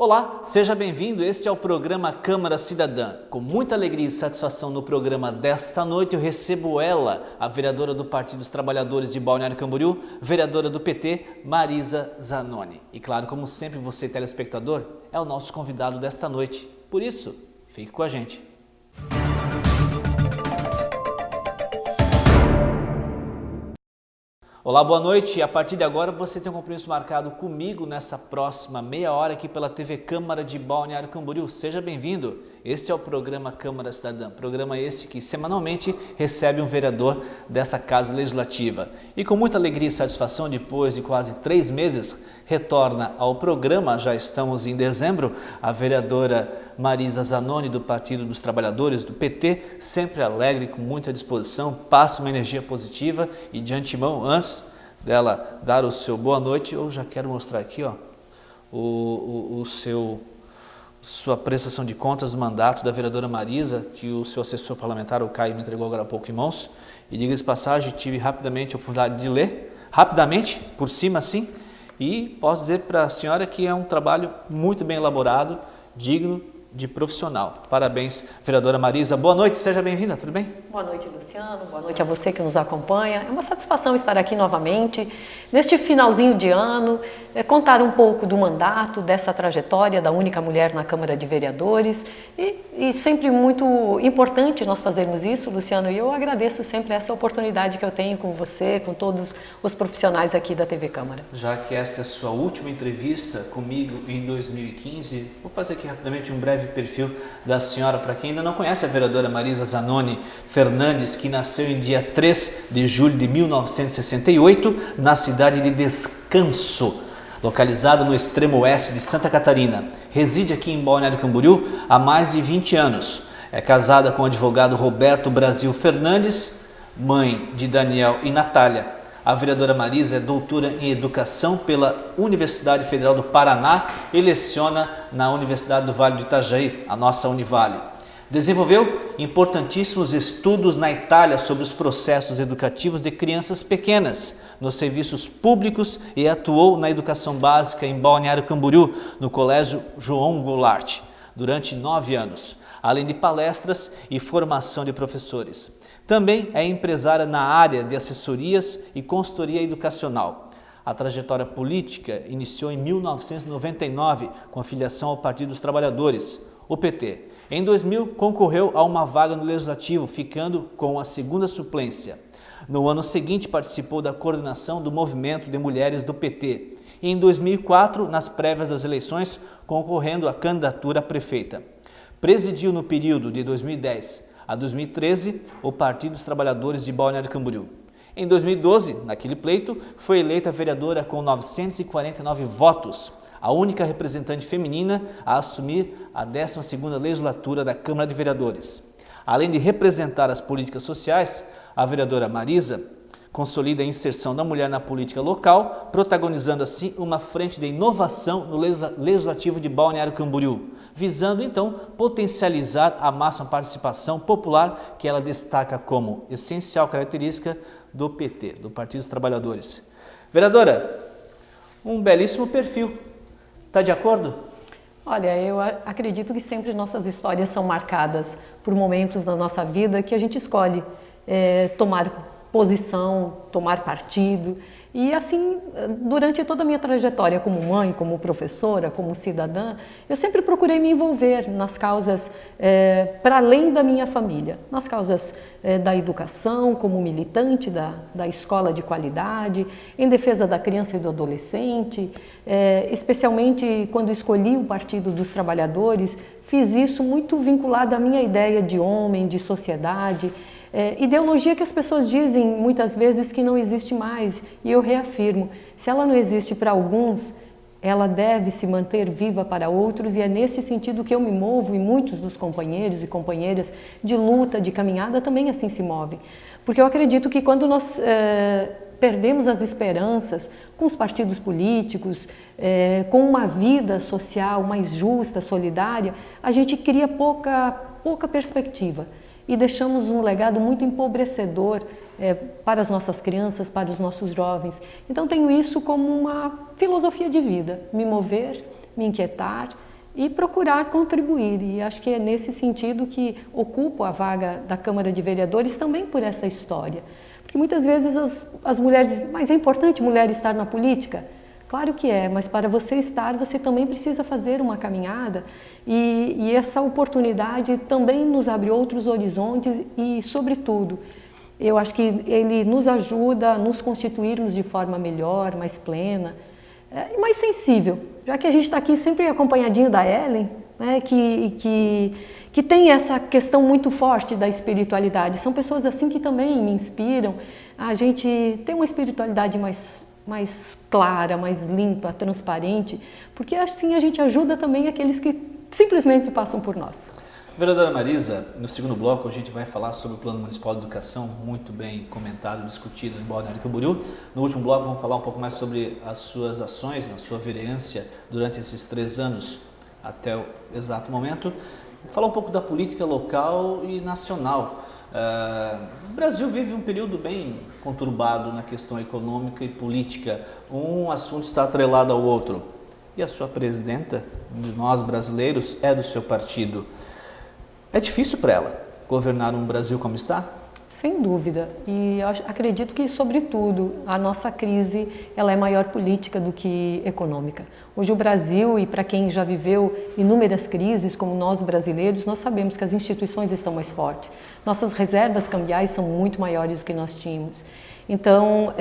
Olá, seja bem-vindo. Este é o programa Câmara Cidadã. Com muita alegria e satisfação no programa desta noite, eu recebo ela, a vereadora do Partido dos Trabalhadores de Balneário Camboriú, vereadora do PT, Marisa Zanoni. E claro, como sempre, você, telespectador, é o nosso convidado desta noite. Por isso, fique com a gente. Olá, boa noite. A partir de agora você tem um compromisso marcado comigo nessa próxima meia hora aqui pela TV Câmara de Balneário Camboriú. Seja bem-vindo. Este é o programa Câmara Cidadã, programa esse que semanalmente recebe um vereador dessa Casa Legislativa. E com muita alegria e satisfação, depois de quase 3 meses, retorna ao programa, já estamos em dezembro, a vereadora Marisa Zanoni do Partido dos Trabalhadores, do PT, sempre alegre, com muita disposição, passa uma energia positiva e de antemão, antes dela dar o seu boa noite, eu já quero mostrar aqui, ó, sua prestação de contas do mandato da vereadora Marisa, que o seu assessor parlamentar, o Caio, me entregou agora há pouco em mãos. E diga-se de passagem, tive rapidamente a oportunidade de ler, rapidamente, por cima assim, e posso dizer para a senhora que é um trabalho muito bem elaborado, digno de profissional. Parabéns, vereadora Marisa. Boa noite, seja bem-vinda, tudo bem? Boa noite, Luciano. Boa noite a você que nos acompanha. É uma satisfação estar aqui novamente, neste finalzinho de ano, contar um pouco do mandato, dessa trajetória da única mulher na Câmara de Vereadores. E sempre muito importante nós fazermos isso, Luciano, e eu agradeço sempre essa oportunidade que eu tenho com você, com todos os profissionais aqui da TV Câmara. Já que essa é a sua última entrevista comigo em 2015, vou fazer aqui rapidamente um breve perfil da senhora, para quem ainda não conhece a vereadora Marisa Zanoni Fernandes, que nasceu em dia 3 de julho de 1968, na cidade de Descanso, localizada no extremo oeste de Santa Catarina. Reside aqui em Balneário Camboriú há mais de 20 anos. É casada com o advogado Roberto Brasil Fernandes, mãe de Daniel e Natália. A vereadora Marisa é doutora em Educação pela Universidade Federal do Paraná e leciona na Universidade do Vale do Itajaí, a nossa Univale. Desenvolveu importantíssimos estudos na Itália sobre os processos educativos de crianças pequenas, nos serviços públicos, e atuou na educação básica em Balneário Camboriú, no Colégio João Goulart, durante 9 anos, além de palestras e formação de professores. Também é empresária na área de assessorias e consultoria educacional. A trajetória política iniciou em 1999 com a filiação ao Partido dos Trabalhadores, o PT. Em 2000, concorreu a uma vaga no Legislativo, ficando com a 2ª suplência. No ano seguinte, participou da coordenação do Movimento de Mulheres do PT. E em 2004, nas prévias das eleições, concorrendo à candidatura a prefeita. Presidiu no período de 2010 a 2013 o Partido dos Trabalhadores de Balneário Camboriú. Em 2012, naquele pleito, foi eleita vereadora com 949 votos, a única representante feminina a assumir a 12ª legislatura da Câmara de Vereadores. Além de representar as políticas sociais, a vereadora Marisa consolida a inserção da mulher na política local, protagonizando assim uma frente de inovação no Legislativo de Balneário Camboriú, visando então potencializar a máxima participação popular que ela destaca como essencial característica do PT, do Partido dos Trabalhadores. Vereadora, um belíssimo perfil, está de acordo? Olha, eu acredito que sempre nossas histórias são marcadas por momentos da nossa vida que a gente escolhe tomar posição, tomar partido. E assim, durante toda a minha trajetória como mãe, como professora, como cidadã, eu sempre procurei me envolver nas causas para além da minha família, nas causas da educação, como militante da escola de qualidade, em defesa da criança e do adolescente, especialmente quando escolhi o Partido dos Trabalhadores, fiz isso muito vinculado à minha ideia de homem, de sociedade, ideologia que as pessoas dizem muitas vezes que não existe mais, e eu reafirmo, se ela não existe para alguns, ela deve se manter viva para outros, e é nesse sentido que eu me movo, e muitos dos companheiros e companheiras de luta, de caminhada também assim se movem. Porque eu acredito que quando nós perdemos as esperanças com os partidos políticos, com uma vida social mais justa, solidária, a gente cria pouca perspectiva. E deixamos um legado muito empobrecedor para as nossas crianças, para os nossos jovens. Então tenho isso como uma filosofia de vida, me mover, me inquietar, e procurar contribuir. E acho que é nesse sentido que ocupo a vaga da Câmara de Vereadores também por essa história. Porque muitas vezes as mulheres, mas é importante mulher estar na política? Claro que é, mas para você estar, você também precisa fazer uma caminhada e essa oportunidade também nos abre outros horizontes e, sobretudo, eu acho que ele nos ajuda a nos constituirmos de forma melhor, mais plena e mais sensível, já que a gente está aqui sempre acompanhadinho da Ellen, né, que tem essa questão muito forte da espiritualidade. São pessoas assim que também me inspiram a gente ter uma espiritualidade mais clara, mais limpa, transparente, porque assim a gente ajuda também aqueles que simplesmente passam por nós. Vereadora Marisa, no segundo bloco a gente vai falar sobre o Plano Municipal de Educação, muito bem comentado, discutido em Balneário Camboriú. No último bloco vamos falar um pouco mais sobre as suas ações, a sua vereança durante esses 3 anos até o exato momento. Falar um pouco da política local e nacional. O Brasil vive um período bem conturbado na questão econômica e política. Um assunto está atrelado ao outro. E a sua presidenta, de nós brasileiros, é do seu partido. É difícil para ela governar um Brasil como está? Sem dúvida. E eu acredito que, sobretudo, a nossa crise ela é maior política do que econômica. Hoje o Brasil, e para quem já viveu inúmeras crises, como nós brasileiros, nós sabemos que as instituições estão mais fortes. Nossas reservas cambiais são muito maiores do que nós tínhamos. Então,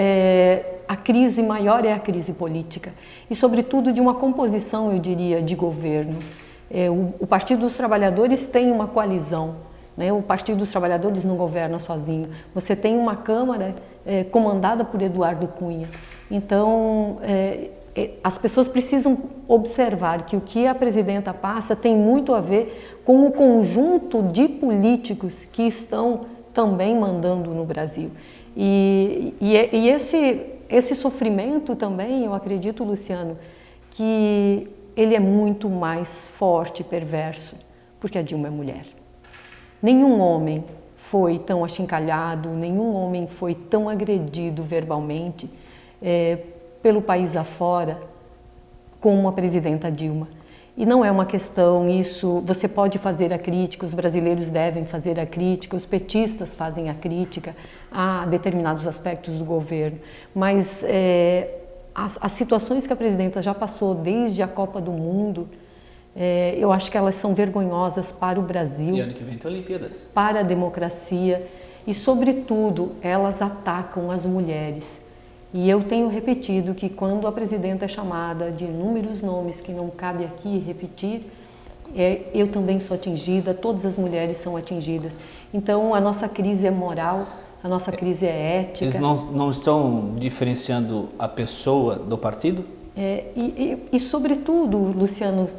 a crise maior é a crise política. E, sobretudo, de uma composição, eu diria, de governo. O Partido dos Trabalhadores tem uma coalizão, né? O Partido dos Trabalhadores não governa sozinho. Você tem uma Câmara comandada por Eduardo Cunha. Então, as pessoas precisam observar que o que a presidenta passa tem muito a ver com o conjunto de políticos que estão também mandando no Brasil. E esse sofrimento também, eu acredito, Luciano, que ele é muito mais forte e perverso, porque a Dilma é mulher. Nenhum homem foi tão achincalhado, nenhum homem foi tão agredido verbalmente pelo país afora como a presidenta Dilma. E não é uma questão, isso, você pode fazer a crítica, os brasileiros devem fazer a crítica, os petistas fazem a crítica a determinados aspectos do governo, mas as situações que a presidenta já passou desde a Copa do Mundo, eu acho que elas são vergonhosas para o Brasil. E ano que vem tem Olimpíadas. Para a democracia e, sobretudo, elas atacam as mulheres. E eu tenho repetido que quando a presidenta é chamada de inúmeros nomes que não cabe aqui repetir, eu também sou atingida, todas as mulheres são atingidas. Então, a nossa crise é moral, a nossa crise é ética. Eles não estão diferenciando a pessoa do partido? Sobretudo, Luciano,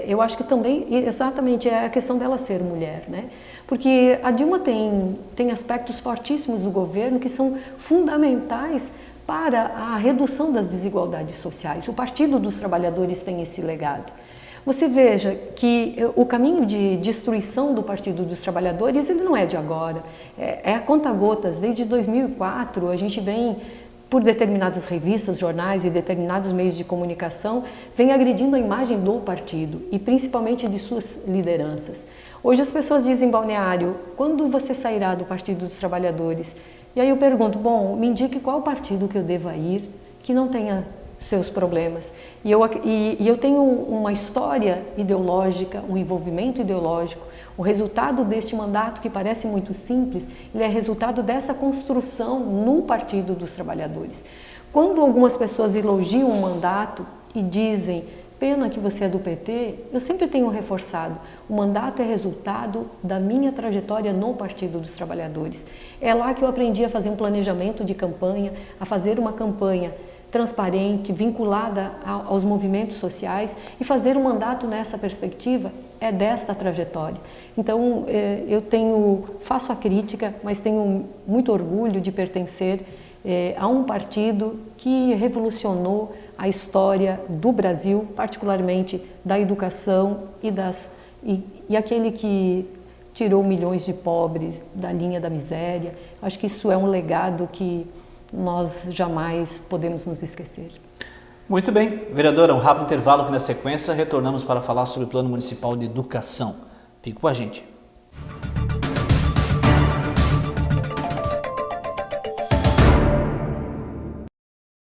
eu acho que também, exatamente, é a questão dela ser mulher, né? Porque a Dilma tem aspectos fortíssimos do governo que são fundamentais para a redução das desigualdades sociais. O Partido dos Trabalhadores tem esse legado. Você veja que o caminho de destruição do Partido dos Trabalhadores, ele não é de agora, é a conta-gotas. Desde 2004, a gente vem, por determinadas revistas, jornais e determinados meios de comunicação, vem agredindo a imagem do partido e principalmente de suas lideranças. Hoje as pessoas dizem, Balneário, quando você sairá do Partido dos Trabalhadores? E aí eu pergunto, bom, me indique qual partido que eu deva ir que não tenha seus problemas. E eu tenho uma história ideológica, um envolvimento ideológico. O resultado deste mandato, que parece muito simples, ele é resultado dessa construção no Partido dos Trabalhadores. Quando algumas pessoas elogiam um mandato e dizem, pena que você é do PT, eu sempre tenho reforçado, o mandato é resultado da minha trajetória no Partido dos Trabalhadores. É lá que eu aprendi a fazer um planejamento de campanha, a fazer uma campanha transparente, vinculada aos movimentos sociais, e fazer um mandato nessa perspectiva é desta trajetória. Então, faço a crítica, mas tenho muito orgulho de pertencer a um partido que revolucionou a história do Brasil, particularmente da educação e aquele que tirou milhões de pobres da linha da miséria. Acho que isso é um legado que nós jamais podemos nos esquecer. Muito bem, vereadora, um rápido intervalo que na sequência retornamos para falar sobre o Plano Municipal de Educação. Fique com a gente.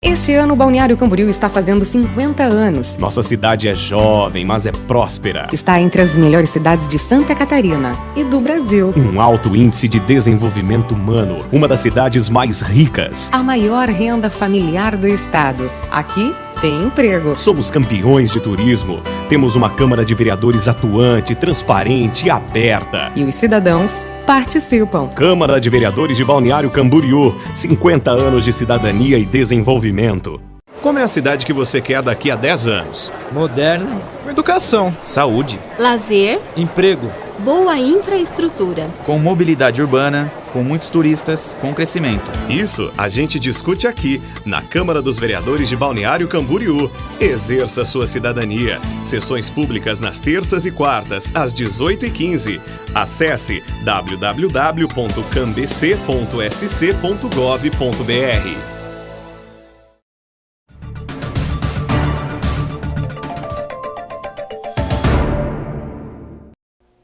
Este ano o Balneário Camboriú está fazendo 50 anos. Nossa cidade é jovem, mas é próspera. Está entre as melhores cidades de Santa Catarina e do Brasil. Um alto índice de desenvolvimento humano, uma das cidades mais ricas. A maior renda familiar do estado. Aqui tem emprego. Somos campeões de turismo. Temos uma Câmara de Vereadores atuante, transparente e aberta. E os cidadãos participam. Câmara de Vereadores de Balneário Camboriú, 50 anos de cidadania e desenvolvimento. Como é a cidade que você quer daqui a 10 anos? Moderna, com educação, Saúde, lazer, emprego, boa infraestrutura, com mobilidade urbana, com muitos turistas, com crescimento. Isso a gente discute aqui, na Câmara dos Vereadores de Balneário Camboriú. Exerça sua cidadania. Sessões públicas nas terças e quartas, às 18h15. Acesse www.cambc.sc.gov.br.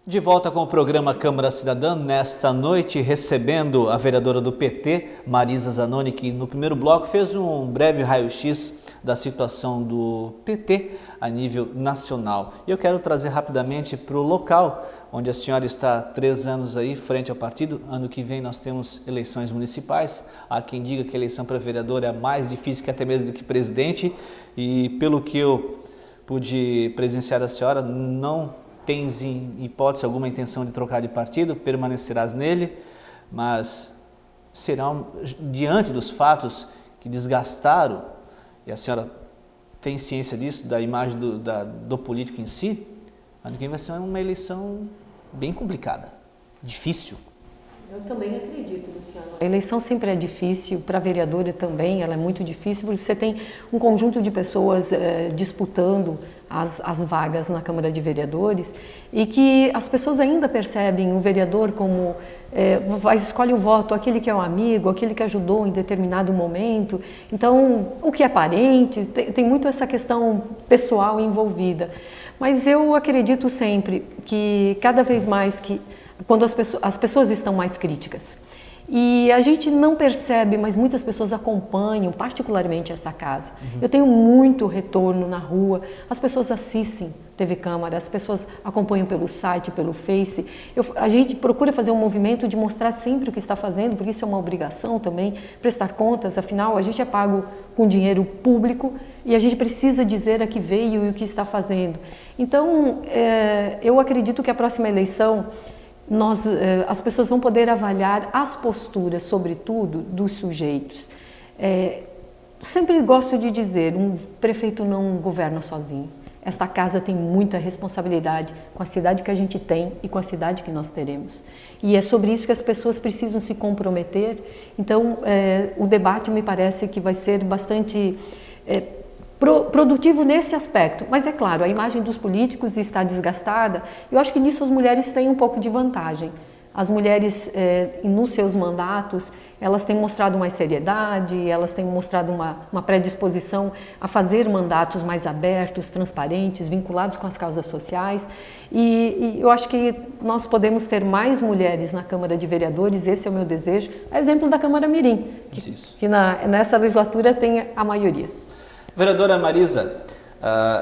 De volta com o programa Câmara Cidadã, nesta noite recebendo a vereadora do PT, Marisa Zanoni, que no primeiro bloco fez um breve raio-x da situação do PT a nível nacional. E eu quero trazer rapidamente para o local onde a senhora está há 3 anos aí, frente ao partido. Ano que vem nós temos eleições municipais. Há quem diga que a eleição para vereador é mais difícil que até mesmo do que presidente. E pelo que eu pude presenciar da senhora, não tens em hipótese alguma intenção de trocar de partido, permanecerás nele, mas serão diante dos fatos que desgastaram, e a senhora tem ciência disso, da imagem do político em si, ano que vem vai ser uma eleição bem complicada, difícil. Eu também acredito, Luciano. A eleição sempre é difícil, para a vereadora também, ela é muito difícil, porque você tem um conjunto de pessoas disputando as vagas na Câmara de Vereadores e que as pessoas ainda percebem o vereador como escolhe o voto, aquele que é um amigo, aquele que ajudou em determinado momento. Então, o que é parente, tem muito essa questão pessoal envolvida. Mas eu acredito sempre que cada vez mais que quando as pessoas estão mais críticas. E a gente não percebe, mas muitas pessoas acompanham, particularmente essa casa. Eu tenho muito retorno na rua, as pessoas assistem TV Câmara, as pessoas acompanham pelo site, pelo Face. A gente procura fazer um movimento de mostrar sempre o que está fazendo, porque isso é uma obrigação também, prestar contas, afinal a gente é pago com dinheiro público e a gente precisa dizer a que veio e o que está fazendo. Então, eu acredito que a próxima eleição as pessoas vão poder avaliar as posturas, sobretudo, dos sujeitos. Sempre gosto de dizer, um prefeito não governa sozinho. Esta casa tem muita responsabilidade com a cidade que a gente tem e com a cidade que nós teremos. E é sobre isso que as pessoas precisam se comprometer. Então, o debate me parece que vai ser bastante produtivo nesse aspecto, mas é claro, a imagem dos políticos está desgastada. Eu acho que nisso as mulheres têm um pouco de vantagem. As mulheres, nos seus mandatos, elas têm mostrado mais seriedade, elas têm mostrado uma predisposição a fazer mandatos mais abertos, transparentes, vinculados com as causas sociais. E eu acho que nós podemos ter mais mulheres na Câmara de Vereadores, esse é o meu desejo. Exemplo da Câmara Mirim, que nessa legislatura tem a maioria. Vereadora Marisa,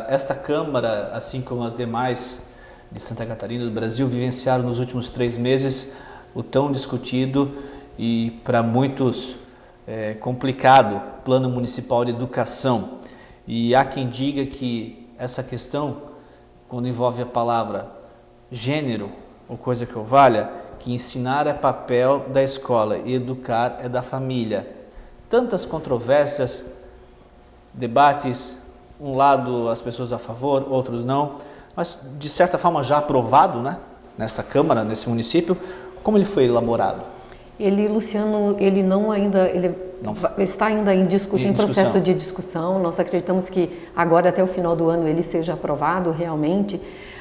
esta Câmara, assim como as demais de Santa Catarina do Brasil, vivenciaram nos últimos 3 meses o tão discutido e para muitos complicado Plano Municipal de Educação. E há quem diga que essa questão, quando envolve a palavra gênero, ou coisa que o valha, que ensinar é papel da escola e educar é da família. Tantas controvérsias, debates, um lado as pessoas a favor, outros não, mas de certa forma já aprovado, né, nessa Câmara, nesse município. Como ele foi elaborado? Luciano, ele está ainda em processo de discussão. Nós acreditamos que agora até o final do ano ele seja aprovado realmente,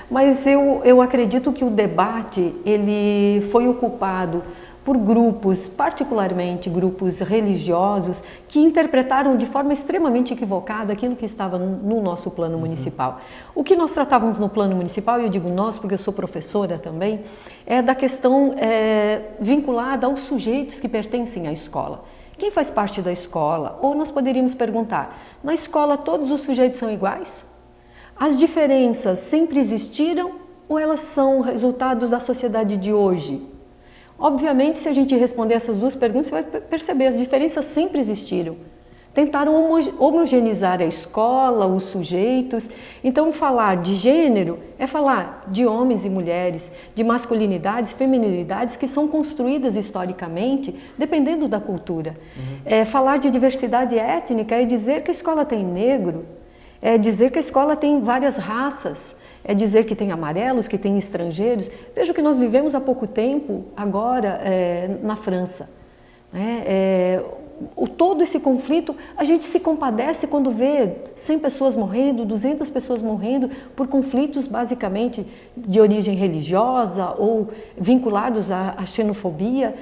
mas eu acredito que o debate ele foi ocupado por grupos, particularmente grupos religiosos, que interpretaram de forma extremamente equivocada aquilo que estava no nosso plano municipal. O que nós tratávamos no plano municipal, e eu digo nós porque eu sou professora também, é da questão vinculada aos sujeitos que pertencem à escola. Quem faz parte da escola? Ou nós poderíamos perguntar, na escola todos os sujeitos são iguais? As diferenças sempre existiram ou elas são resultados da sociedade de hoje? Obviamente, se a gente responder essas duas perguntas, você vai perceber, as diferenças sempre existiram. Tentaram homogeneizar a escola, os sujeitos. Então, falar de gênero é falar de homens e mulheres, de masculinidades, feminilidades que são construídas historicamente, dependendo da cultura. Falar de diversidade étnica é dizer que a escola tem negro, é dizer que a escola tem várias raças, é dizer que tem amarelos, que tem estrangeiros. Veja que nós vivemos há pouco tempo, agora, na França. Todo esse conflito, a gente se compadece quando vê 100 pessoas morrendo, 200 pessoas morrendo por conflitos basicamente de origem religiosa ou vinculados à xenofobia.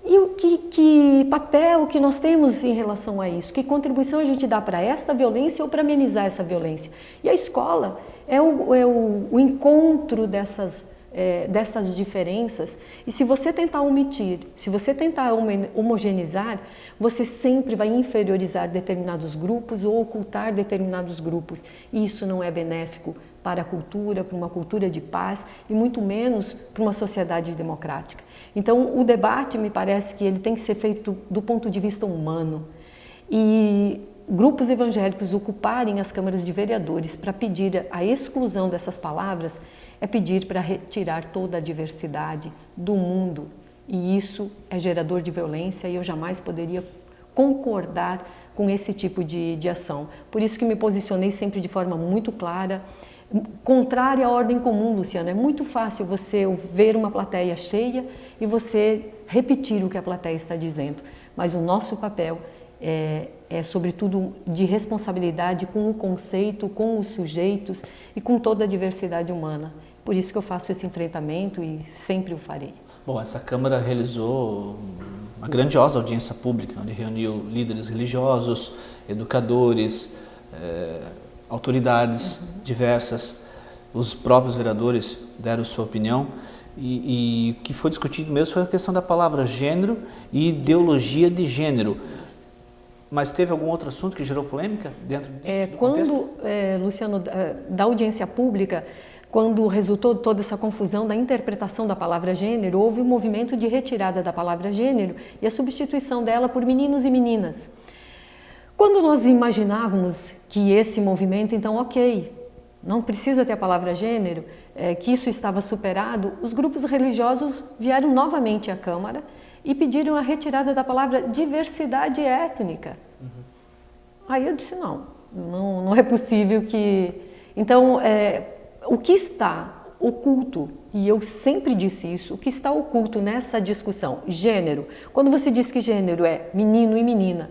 E que papel que nós temos em relação a isso? Que contribuição a gente dá para esta violência ou para amenizar essa violência? E a escola é o encontro dessas diferenças, e se você tentar omitir, se você tentar homogeneizar, você sempre vai inferiorizar determinados grupos ou ocultar determinados grupos. E isso não é benéfico para a cultura, para uma cultura de paz e muito menos para uma sociedade democrática. Então, o debate, me parece que ele tem que ser feito do ponto de vista humano. E grupos evangélicos ocuparem as câmaras de vereadores para pedir a exclusão dessas palavras é pedir para retirar toda a diversidade do mundo. E isso é gerador de violência e eu jamais poderia concordar com esse tipo de ação. Por isso que me posicionei sempre de forma muito clara, contrária à ordem comum, Luciana. É muito fácil você ver uma plateia cheia e você repetir o que a plateia está dizendo. Mas o nosso papel é sobretudo de responsabilidade com o conceito, com os sujeitos e com toda a diversidade humana. Por isso que eu faço esse enfrentamento e sempre o farei. Bom, essa Câmara realizou uma grandiosa audiência pública, onde reuniu líderes religiosos, educadores, autoridades diversas, os próprios vereadores deram sua opinião e o que foi discutido mesmo foi a questão da palavra gênero e ideologia de gênero. Mas teve algum outro assunto que gerou polêmica dentro disso, do contexto? Luciano, da audiência pública, quando resultou toda essa confusão da interpretação da palavra gênero, houve um movimento de retirada da palavra gênero e a substituição dela por meninos e meninas. Quando nós imaginávamos que esse movimento, então, ok, não precisa ter a palavra gênero, que isso estava superado, os grupos religiosos vieram novamente à Câmara e pediram a retirada da palavra diversidade étnica. Aí eu disse, não é possível que... Então, o que está oculto, e eu sempre disse isso, o que está oculto nessa discussão, gênero, quando você diz que gênero é menino e menina,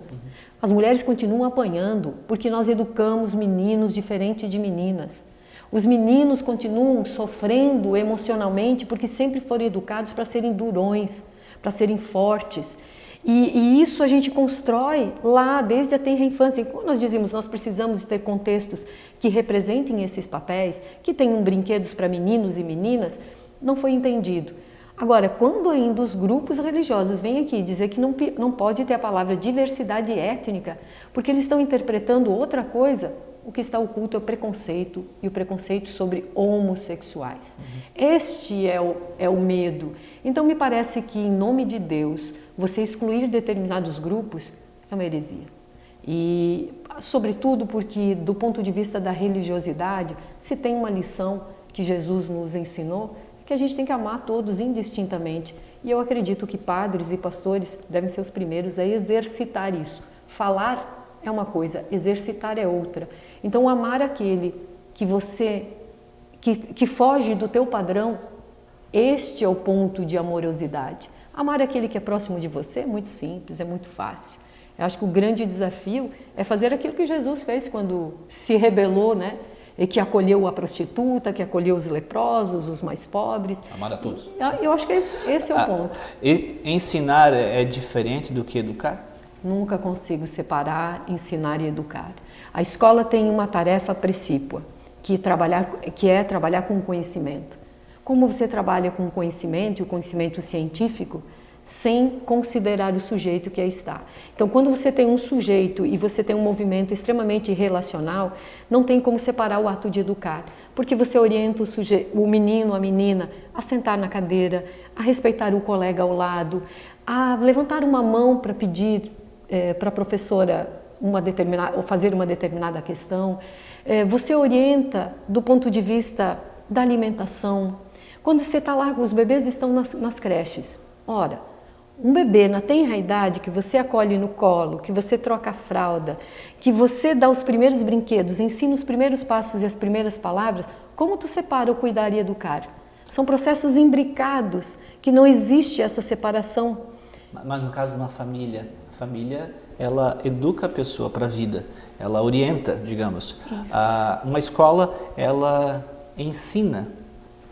as mulheres continuam apanhando porque nós educamos meninos diferente de meninas. Os meninos continuam sofrendo emocionalmente porque sempre foram educados para serem durões, para serem fortes. E isso a gente constrói lá desde a tenra infância. E quando nós dizemos nós precisamos de ter contextos que representem esses papéis, que tenham brinquedos para meninos e meninas, não foi entendido. Agora, quando ainda os grupos religiosos vêm aqui dizer que não pode ter a palavra diversidade étnica, porque eles estão interpretando outra coisa, o que está oculto é o preconceito, e o preconceito sobre homossexuais. Este é o medo. Então, me parece que, em nome de Deus, você excluir determinados grupos é uma heresia. E, sobretudo, porque, do ponto de vista da religiosidade, se tem uma lição que Jesus nos ensinou, é que a gente tem que amar todos indistintamente. E eu acredito que padres e pastores devem ser os primeiros a exercitar isso. Falar é uma coisa, exercitar é outra. Então, amar aquele que foge do teu padrão, este é o ponto de amorosidade. Amar aquele que é próximo de você é muito simples, é muito fácil. Eu acho que o grande desafio é fazer aquilo que Jesus fez quando se rebelou, né? que acolheu a prostituta, que acolheu os leprosos, os mais pobres. Amar a todos. Eu acho que esse é o ponto. Ensinar é diferente do que educar? Nunca consigo separar ensinar e educar. A escola tem uma tarefa precípua, que é trabalhar com conhecimento. Como você trabalha com conhecimento e o conhecimento científico, sem considerar o sujeito que aí está. Então, quando você tem um sujeito e você tem um movimento extremamente relacional, não tem como separar o ato de educar, porque você orienta o menino, a menina, a sentar na cadeira, a respeitar o colega ao lado, a levantar uma mão para pedir para a professora ou fazer uma determinada questão. Você orienta do ponto de vista da alimentação. Quando você está lá, os bebês estão nas creches. Ora, um bebê na tenra idade que você acolhe no colo, que você troca a fralda, que você dá os primeiros brinquedos, ensina os primeiros passos e as primeiras palavras, como tu separa o cuidar e educar? São processos imbricados, que não existe essa separação. Mas no caso de uma família, a família, ela educa a pessoa para a vida, ela orienta, digamos. Uma escola, ela ensina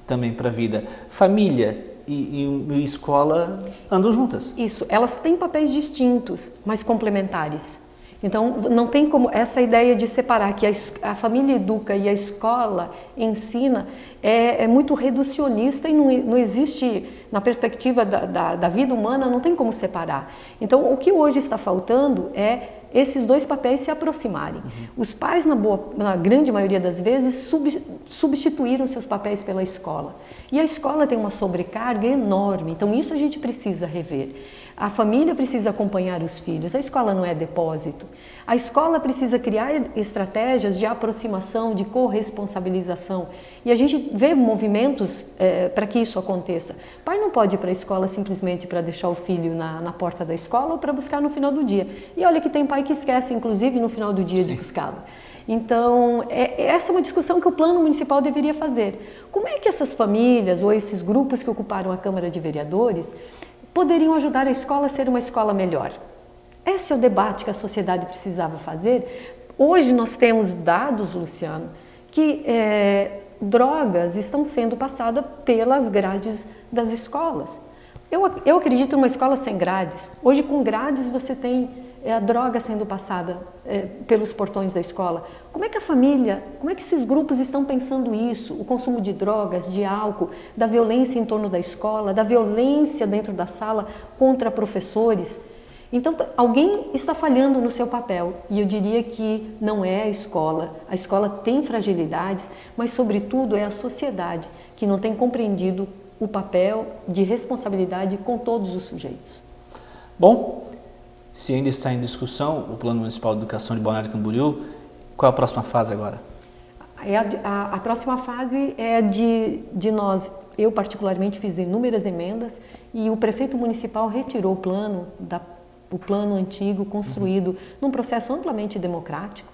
também para a vida. Família e escola andam juntas. Isso, elas têm papéis distintos, mas complementares. Então, não tem como essa ideia de separar que a família educa e a escola ensina é muito reducionista e não existe, na perspectiva da vida humana, não tem como separar. Então, o que hoje está faltando é esses dois papéis se aproximarem. Os pais, na grande maioria das vezes, substituíram seus papéis pela escola. E a escola tem uma sobrecarga enorme, então isso a gente precisa rever. A família precisa acompanhar os filhos, a escola não é depósito. A escola precisa criar estratégias de aproximação, de corresponsabilização. E a gente vê movimentos para que isso aconteça. O pai não pode ir para a escola simplesmente para deixar o filho na porta da escola ou para buscar no final do dia. E olha que tem pai que esquece, inclusive, no final do dia de buscá-lo. Então, essa é uma discussão que o plano municipal deveria fazer. Como é que essas famílias ou esses grupos que ocuparam a Câmara de Vereadores poderiam ajudar a escola a ser uma escola melhor? Esse é o debate que a sociedade precisava fazer. Hoje nós temos dados, Luciano, que drogas estão sendo passadas pelas grades das escolas. Eu acredito numa escola sem grades. Hoje, com grades, você tem a droga sendo passada pelos portões da escola. Como é que a família, como é que esses grupos estão pensando isso? O consumo de drogas, de álcool, da violência em torno da escola, da violência dentro da sala contra professores. Então, alguém está falhando no seu papel, e eu diria que não é a escola. A escola tem fragilidades, mas, sobretudo, é a sociedade que não tem compreendido o papel de responsabilidade com todos os sujeitos. Bom, se ainda está em discussão o Plano Municipal de Educação de Balneário Camboriú, qual é a próxima fase agora? A próxima fase é de nós. Eu, particularmente, fiz inúmeras emendas e o prefeito municipal retirou o plano antigo, construído num processo amplamente democrático.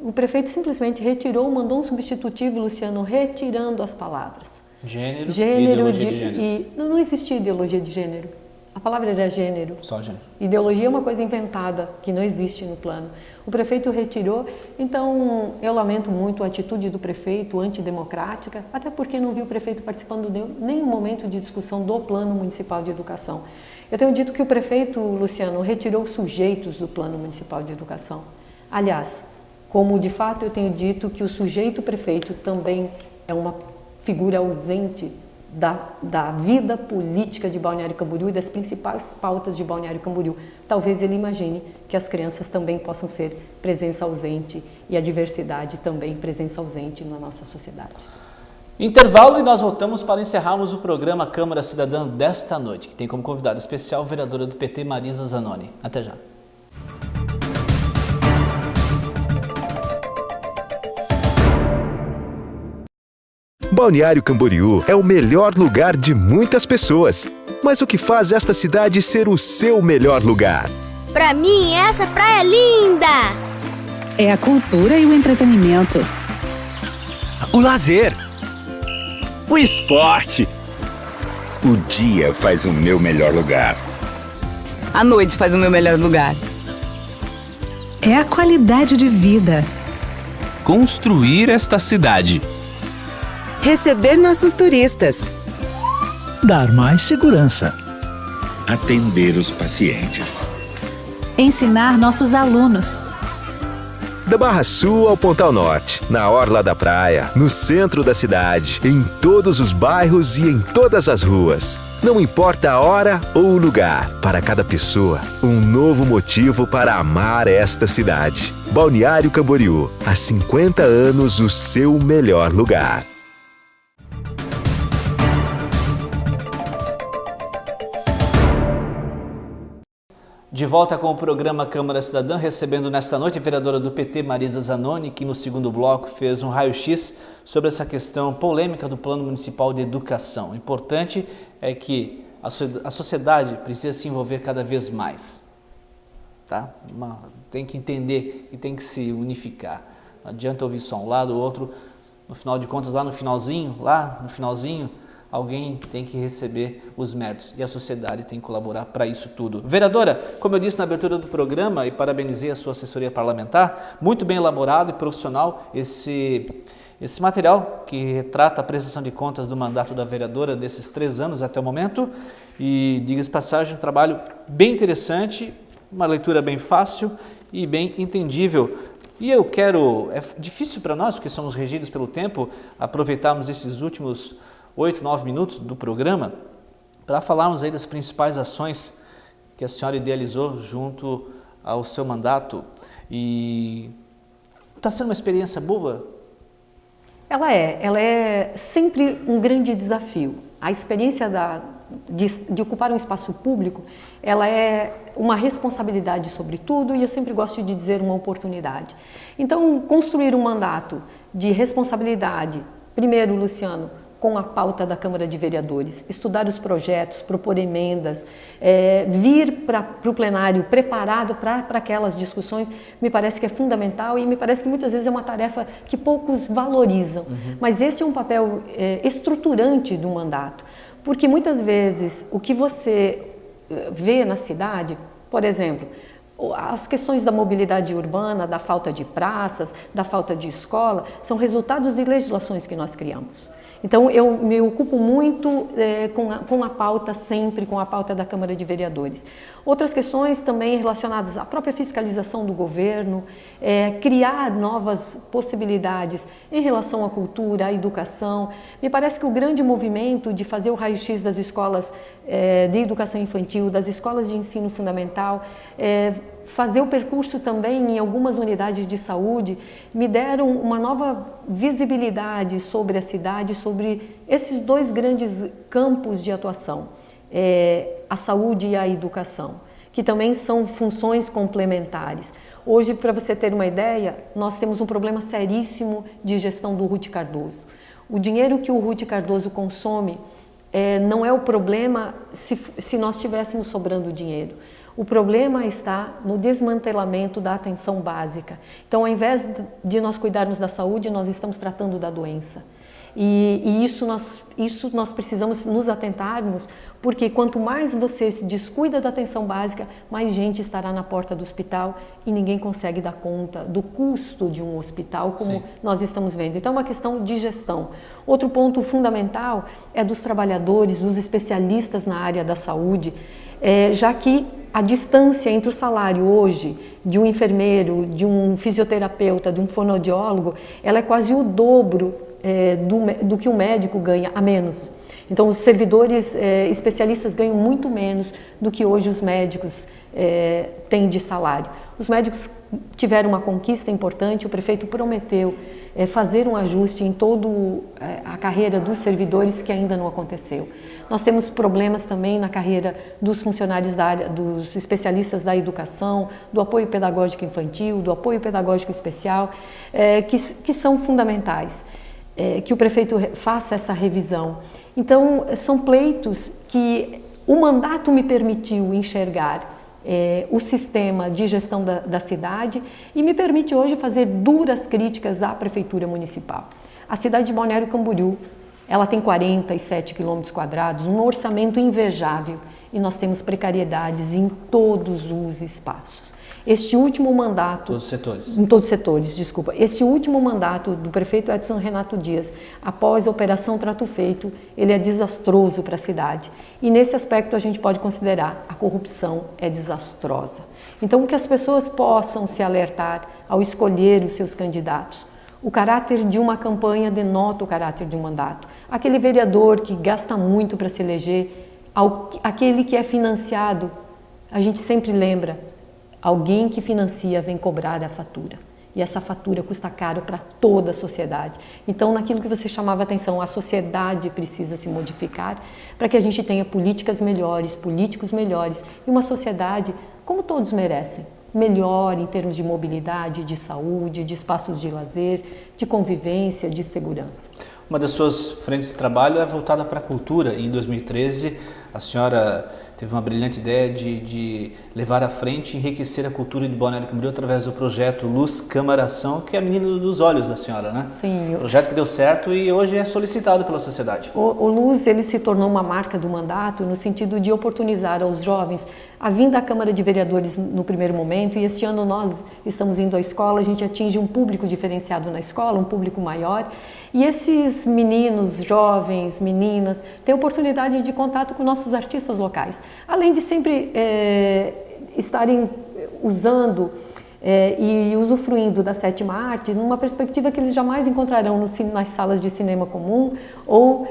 O prefeito simplesmente retirou, mandou um substitutivo, Luciano, retirando as palavras. Gênero e ideologia de gênero. Não existia ideologia de gênero. A palavra era gênero. Só gênero. Ideologia é uma coisa inventada, que não existe no plano. O prefeito retirou, então eu lamento muito a atitude do prefeito antidemocrática, até porque não vi o prefeito participando de nenhum momento de discussão do Plano Municipal de Educação. Eu tenho dito que o prefeito, Luciano, retirou sujeitos do Plano Municipal de Educação. Aliás, como de fato eu tenho dito que o sujeito prefeito também é uma figura ausente da vida política de Balneário Camboriú e das principais pautas de Balneário Camboriú. Talvez ele imagine que as crianças também possam ser presença ausente e a diversidade também presença ausente na nossa sociedade. Intervalo e nós voltamos para encerrarmos o programa Câmara Cidadã desta noite, que tem como convidada especial a vereadora do PT, Marisa Zanoni. Até já. Balneário Camboriú é o melhor lugar de muitas pessoas. Mas o que faz esta cidade ser o seu melhor lugar? Pra mim, essa praia é linda! É a cultura e o entretenimento. O lazer. O esporte. O dia faz o meu melhor lugar. A noite faz o meu melhor lugar. É a qualidade de vida. construir esta cidade. Receber nossos turistas. Dar mais segurança. Atender os pacientes. Ensinar nossos alunos. Da Barra Sul ao Pontal Norte, na orla da praia, no centro da cidade, em todos os bairros e em todas as ruas. Não importa a hora ou o lugar, para cada pessoa, um novo motivo para amar esta cidade. Balneário Camboriú, há 50 anos o seu melhor lugar. De volta com o programa Câmara Cidadã, recebendo nesta noite a vereadora do PT, Marisa Zanoni, que no segundo bloco fez um raio-x sobre essa questão polêmica do Plano Municipal de Educação. O importante é que a sociedade precisa se envolver cada vez mais. Tá? Tem que entender e tem que se unificar. Não adianta ouvir só um lado ou outro. No final de contas, lá no finalzinho, alguém tem que receber os méritos e a sociedade tem que colaborar para isso tudo. Vereadora, como eu disse na abertura do programa e parabenizei a sua assessoria parlamentar, muito bem elaborado e profissional esse material que retrata a prestação de contas do mandato da vereadora desses 3 anos até o momento e, diga-se de passagem, um trabalho bem interessante, uma leitura bem fácil e bem entendível. E é difícil para nós, porque somos regidos pelo tempo, aproveitarmos esses últimos 8, 9 minutos do programa para falarmos aí das principais ações que a senhora idealizou junto ao seu mandato. E está sendo uma experiência boa? Ela é sempre um grande desafio. A experiência de ocupar um espaço público, ela é uma responsabilidade sobre tudo e eu sempre gosto de dizer uma oportunidade. Então, construir um mandato de responsabilidade, primeiro, Luciano, com a pauta da Câmara de Vereadores, estudar os projetos, propor emendas, vir para o plenário preparado para aquelas discussões, me parece que é fundamental e me parece que muitas vezes é uma tarefa que poucos valorizam. Mas este é um papel estruturante do mandato, porque muitas vezes o que você vê na cidade, por exemplo, as questões da mobilidade urbana, da falta de praças, da falta de escola, são resultados de legislações que nós criamos. Então, eu me ocupo muito com a pauta sempre, com a pauta da Câmara de Vereadores. Outras questões também relacionadas à própria fiscalização do governo, criar novas possibilidades em relação à cultura, à educação. Me parece que o grande movimento de fazer o raio-x das escolas de educação infantil, das escolas de ensino fundamental, fazer o percurso também em algumas unidades de saúde, me deram uma nova visibilidade sobre a cidade, sobre esses 2 grandes campos de atuação, a saúde e a educação, que também são funções complementares. Hoje, para você ter uma ideia, nós temos um problema seríssimo de gestão do Ruth Cardoso. O dinheiro que o Ruth Cardoso consome não é o problema se nós estivéssemos sobrando dinheiro. O problema está no desmantelamento da atenção básica. Então, ao invés de nós cuidarmos da saúde, nós estamos tratando da doença. E isso nós precisamos nos atentarmos, porque quanto mais você se descuida da atenção básica, mais gente estará na porta do hospital e ninguém consegue dar conta do custo de um hospital, como nós estamos vendo. Então, é uma questão de gestão. Outro ponto fundamental é dos trabalhadores, dos especialistas na área da saúde, já que a distância entre o salário hoje de um enfermeiro, de um fisioterapeuta, de um fonoaudiólogo, ela é quase o dobro do que um médico ganha a menos. Então, os servidores especialistas ganham muito menos do que hoje os médicos têm de salário. Os médicos tiveram uma conquista importante, o prefeito prometeu fazer um ajuste em toda a carreira dos servidores, que ainda não aconteceu. Nós temos problemas também na carreira dos funcionários da área, dos especialistas da educação, do apoio pedagógico infantil, do apoio pedagógico especial, que são fundamentais, que o prefeito faça essa revisão. Então, são pleitos que o mandato me permitiu enxergar o sistema de gestão da cidade e me permite hoje fazer duras críticas à Prefeitura Municipal. A cidade de Balneário Camboriú, ela tem 47 quilômetros quadrados, um orçamento invejável. e nós temos precariedades em todos os espaços. Este último mandato... Todos os setores. Em todos os setores, desculpa. Este último mandato do prefeito Edson Renato Dias, após a Operação Trato Feito, ele é desastroso para a cidade. E nesse aspecto a gente pode considerar a corrupção é desastrosa. Então, que as pessoas possam se alertar ao escolher os seus candidatos. O caráter de uma campanha denota o caráter de um mandato. Aquele vereador que gasta muito para se eleger, aquele que é financiado, a gente sempre lembra, alguém que financia vem cobrar a fatura. E essa fatura custa caro para toda a sociedade. Então, naquilo que você chamava a atenção, a sociedade precisa se modificar para que a gente tenha políticas melhores, políticos melhores e uma sociedade como todos merecem. Melhor em termos de mobilidade, de saúde, de espaços de lazer, de convivência, de segurança. Uma das suas frentes de trabalho é voltada para a cultura. Em 2013, a senhora teve uma brilhante ideia de levar à frente e enriquecer a cultura de Balneário Camboriú através do projeto Luz Câmara Ação, que é a menina dos olhos da senhora, né? Sim. Projeto que deu certo e hoje é solicitado pela sociedade. O Luz, ele se tornou uma marca do mandato no sentido de oportunizar aos jovens a vinda à Câmara de Vereadores no primeiro momento, e este ano nós estamos indo à escola, a gente atinge um público diferenciado na escola, um público maior, e esses meninos, jovens, meninas, têm oportunidade de contato com nossos artistas locais, além de sempre estarem usando e usufruindo da sétima arte numa perspectiva que eles jamais encontrarão nas salas de cinema comum ou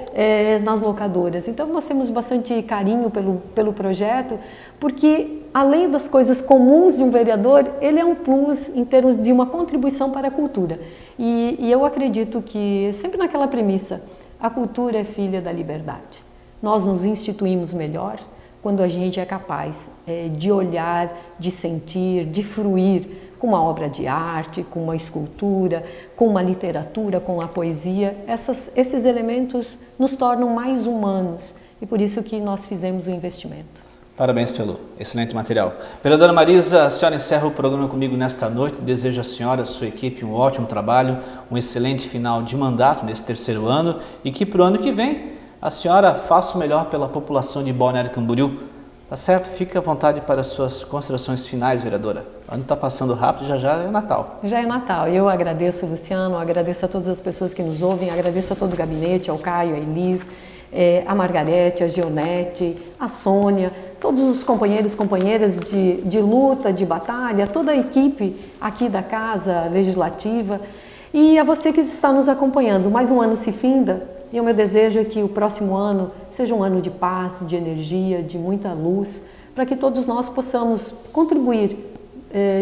nas locadoras. Então nós temos bastante carinho pelo projeto, porque além das coisas comuns de um vereador, ele é um plus em termos de uma contribuição para a cultura. E eu acredito que, sempre naquela premissa, a cultura é filha da liberdade. Nós nos instituímos melhor quando a gente é capaz de olhar, de sentir, de fruir com uma obra de arte, com uma escultura, com uma literatura, com a poesia. Esses elementos nos tornam mais humanos e por isso que nós fizemos o investimento. Parabéns pelo excelente material. Vereadora Marisa, a senhora encerra o programa comigo nesta noite. Desejo à senhora, à sua equipe, um ótimo trabalho, um excelente final de mandato nesse terceiro ano e que para o ano que vem a senhora faça o melhor pela população de Balneário Camboriú. Tá certo? Fique à vontade para as suas considerações finais, vereadora. O ano está passando rápido, já é Natal. Já é Natal. Eu agradeço, Luciano, agradeço a todas as pessoas que nos ouvem, agradeço a todo o gabinete, ao Caio, a Elis, a Margarete, a Gionete, a Sônia, todos os companheiros, companheiras de luta, de batalha, toda a equipe aqui da Casa Legislativa e a você que está nos acompanhando. Mais um ano se finda e o meu desejo é que o próximo ano seja um ano de paz, de energia, de muita luz, para que todos nós possamos contribuir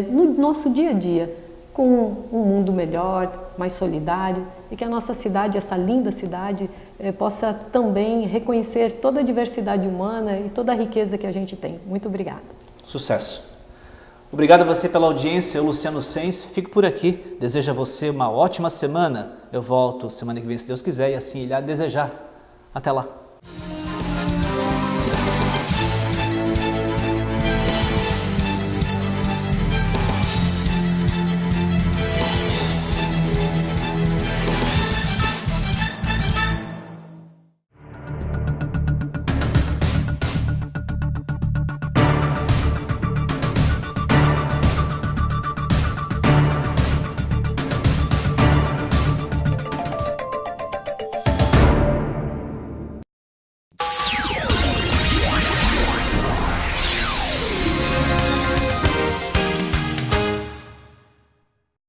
no nosso dia a dia com um mundo melhor, mais solidário e que a nossa cidade, essa linda cidade, possa também reconhecer toda a diversidade humana e toda a riqueza que a gente tem. Muito obrigada. Sucesso. Obrigado a você pela audiência. Eu, Luciano Sens, fico por aqui. Desejo a você uma ótima semana. Eu volto semana que vem, se Deus quiser, e assim Ele há de desejar. Até lá.